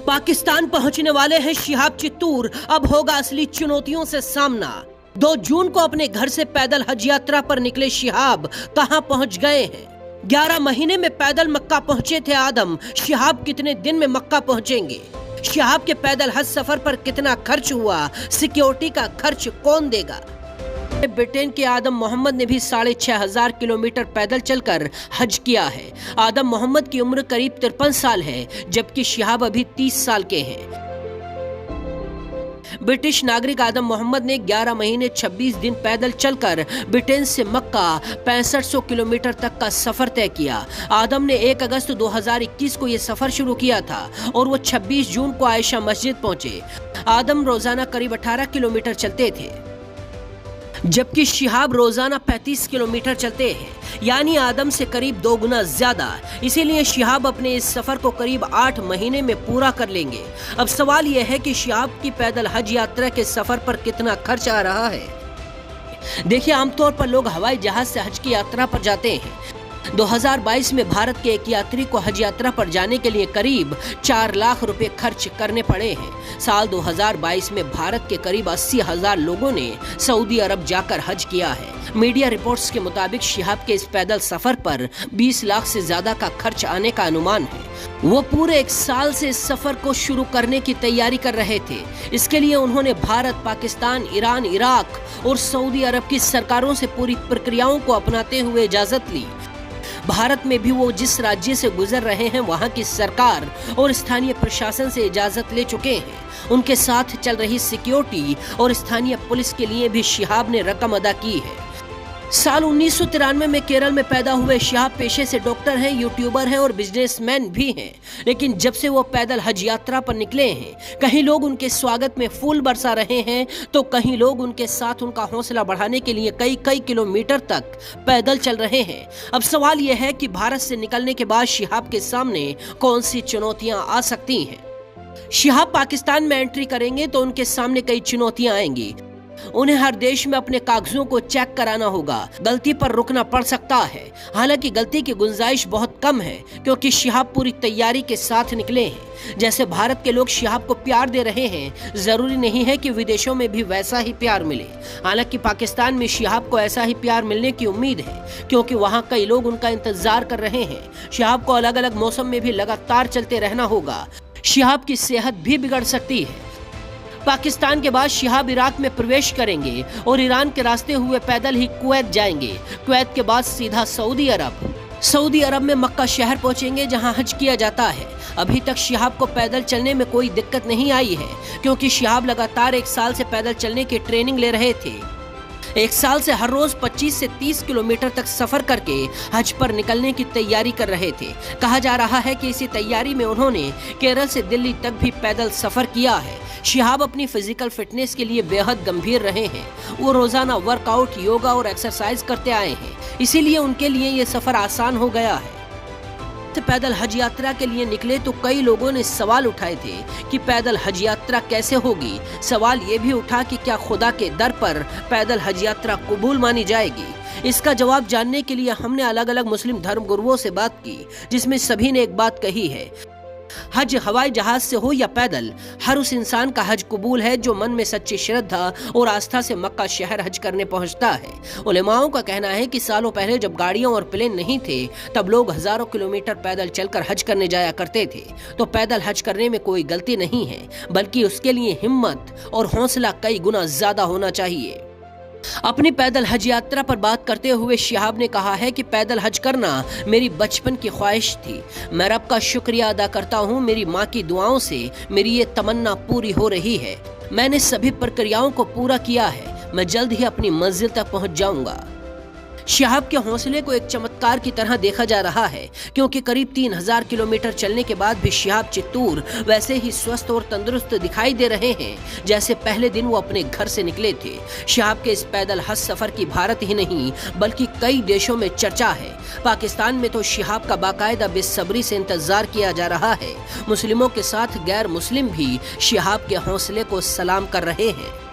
पाकिस्तान पहुंचने वाले हैं शिहाब चित्तूर। अब होगा असली चुनौतियों से सामना। 2 जून को अपने घर से पैदल हज यात्रा पर निकले शिहाब कहां पहुंच गए हैं? 11 महीने में पैदल मक्का पहुंचे थे आदम। शिहाब कितने दिन में मक्का पहुंचेंगे? शिहाब के पैदल हज सफर पर कितना खर्च हुआ? सिक्योरिटी का खर्च कौन देगा? ब्रिटेन के आदम मोहम्मद ने भी 6500 किलोमीटर पैदल चलकर हज किया है। आदम मोहम्मद की उम्र करीब 53 साल है, जबकि शिहाब अभी 30 साल के हैं। ब्रिटिश नागरिक आदम मोहम्मद ने 11 महीने 26 दिन पैदल चलकर ब्रिटेन से मक्का 6500 किलोमीटर तक का सफर तय किया। आदम ने 1 अगस्त 2021 को यह सफर शुरू किया था और वो 26 जून को आयशा मस्जिद पहुंचे। आदम रोजाना करीब 18 किलोमीटर चलते थे, जबकि शिहाब रोजाना 35 किलोमीटर चलते हैं, यानी आदम से करीब 2 गुना ज्यादा। इसीलिए शिहाब अपने इस सफर को करीब 8 महीने में पूरा कर लेंगे। अब सवाल यह है कि शिहाब की पैदल हज यात्रा के सफर पर कितना खर्च आ रहा है। देखिए, आमतौर पर लोग हवाई जहाज से हज की यात्रा पर जाते हैं। 2022 में भारत के एक यात्री को हज यात्रा पर जाने के लिए करीब 4 लाख रुपए खर्च करने पड़े हैं। साल 2022 में भारत के करीब 80,000 लोगों ने सऊदी अरब जाकर हज किया है। मीडिया रिपोर्ट्स के मुताबिक शिहाब के इस पैदल सफर पर 20 लाख से ज्यादा का खर्च आने का अनुमान है। वो पूरे 1 साल से इस सफर को शुरू करने की तैयारी कर रहे थे। इसके लिए उन्होंने भारत, पाकिस्तान, ईरान, इराक और सऊदी अरब की सरकारों से पूरी प्रक्रियाओं को अपनाते हुए इजाजत ली। भारत में भी वो जिस राज्य से गुजर रहे हैं, वहां की सरकार और स्थानीय प्रशासन से इजाजत ले चुके हैं। उनके साथ चल रही सिक्योरिटी और स्थानीय पुलिस के लिए भी शिहाब ने रकम अदा की है। साल 1993 में केरल में पैदा हुए शिहाब पेशे से डॉक्टर हैं, यूट्यूबर हैं और बिजनेसमैन भी हैं। लेकिन जब से वो पैदल हज यात्रा पर निकले हैं, कहीं लोग उनके स्वागत में फूल बरसा रहे हैं, तो कहीं लोग उनके साथ उनका हौसला बढ़ाने के लिए कई किलोमीटर तक पैदल चल रहे हैं। अब सवाल यह है कि भारत से निकलने के बाद शिहाब के सामने कौन सी चुनौतियां आ सकती हैं। शिहाब पाकिस्तान में एंट्री करेंगे तो उनके सामने कई चुनौतियां आएंगी। उन्हें हर देश में अपने कागजों को चेक कराना होगा। गलती पर रुकना पड़ सकता है। हालांकि गलती की गुंजाइश बहुत कम है, क्योंकि शिहाब पूरी तैयारी के साथ निकले हैं। जैसे भारत के लोग शिहाब को प्यार दे रहे हैं, जरूरी नहीं है कि विदेशों में भी वैसा ही प्यार मिले। हालांकि पाकिस्तान में शिहाब को ऐसा ही प्यार मिलने की उम्मीद है, क्योंकि वहां कई लोग उनका इंतजार कर रहे हैं। शिहाब को अलग अलग मौसम में भी लगातार चलते रहना होगा। शिहाब की सेहत भी बिगड़ सकती है। पाकिस्तान के बाद शिहाब इराक में प्रवेश करेंगे और ईरान के रास्ते हुए पैदल ही कुवैत जाएंगे। कुवैत के बाद सीधा सऊदी अरब में मक्का शहर पहुंचेंगे, जहां हज किया जाता है। अभी तक शिहाब को पैदल चलने में कोई दिक्कत नहीं आई है, क्योंकि शिहाब लगातार 1 साल से पैदल चलने की ट्रेनिंग ले रहे थे। 1 साल से हर रोज 25 से 30 किलोमीटर तक सफर करके हज पर निकलने की तैयारी कर रहे थे। कहा जा रहा है कि इसी तैयारी में उन्होंने केरल से दिल्ली तक भी पैदल सफर किया है। शिहाब अपनी फिजिकल फिटनेस के लिए बेहद गंभीर रहे हैं। वो रोजाना वर्कआउट, योगा और एक्सरसाइज करते आए हैं, इसीलिए उनके लिए ये सफर आसान हो गया है। पैदल हज यात्रा के लिए निकले तो कई लोगों ने सवाल उठाए थे कि पैदल हज यात्रा कैसे होगी। सवाल ये भी उठा कि क्या खुदा के दर पर पैदल हज यात्रा कबूल मानी जाएगी। इसका जवाब जानने के लिए हमने अलग अलग मुस्लिम धर्म गुरुओं से बात की, जिसमें सभी ने एक बात कही है, हज हवाई जहाज से हो या पैदल, हर उस इंसान का हज कबूल है जो मन में सच्ची श्रद्धा और आस्था से मक्का शहर हज करने पहुंचता है। उलेमाओं का कहना है कि सालों पहले जब गाड़ियां और प्लेन नहीं थे, तब लोग हजारों किलोमीटर पैदल चलकर हज करने जाया करते थे। तो पैदल हज करने में कोई गलती नहीं है, बल्कि उसके लिए हिम्मत और हौसला कई गुना ज्यादा होना चाहिए। अपनी पैदल हज यात्रा पर बात करते हुए शिहाब ने कहा है कि पैदल हज करना मेरी बचपन की ख्वाहिश थी। मैं रब का शुक्रिया अदा करता हूँ, मेरी माँ की दुआओं से मेरी ये तमन्ना पूरी हो रही है। मैंने सभी प्रक्रियाओं को पूरा किया है। मैं जल्द ही अपनी मंजिल तक पहुँच जाऊंगा। शिहाब के हौसले को एक चमत्कार की तरह देखा जा रहा है, क्योंकि करीब 3000 किलोमीटर चलने के बाद भी शिहाब चित्तूर वैसे ही स्वस्थ और तंदुरुस्त दिखाई दे रहे हैं, जैसे पहले दिन वो अपने घर से निकले थे। शिहाब के इस पैदल हज सफर की भारत ही नहीं बल्कि कई देशों में चर्चा है। पाकिस्तान में तो शिहाब का बाकायदा बेसब्री से इंतजार किया जा रहा है। मुस्लिमों के साथ गैर मुस्लिम भी शिहाब के हौसले को सलाम कर रहे हैं।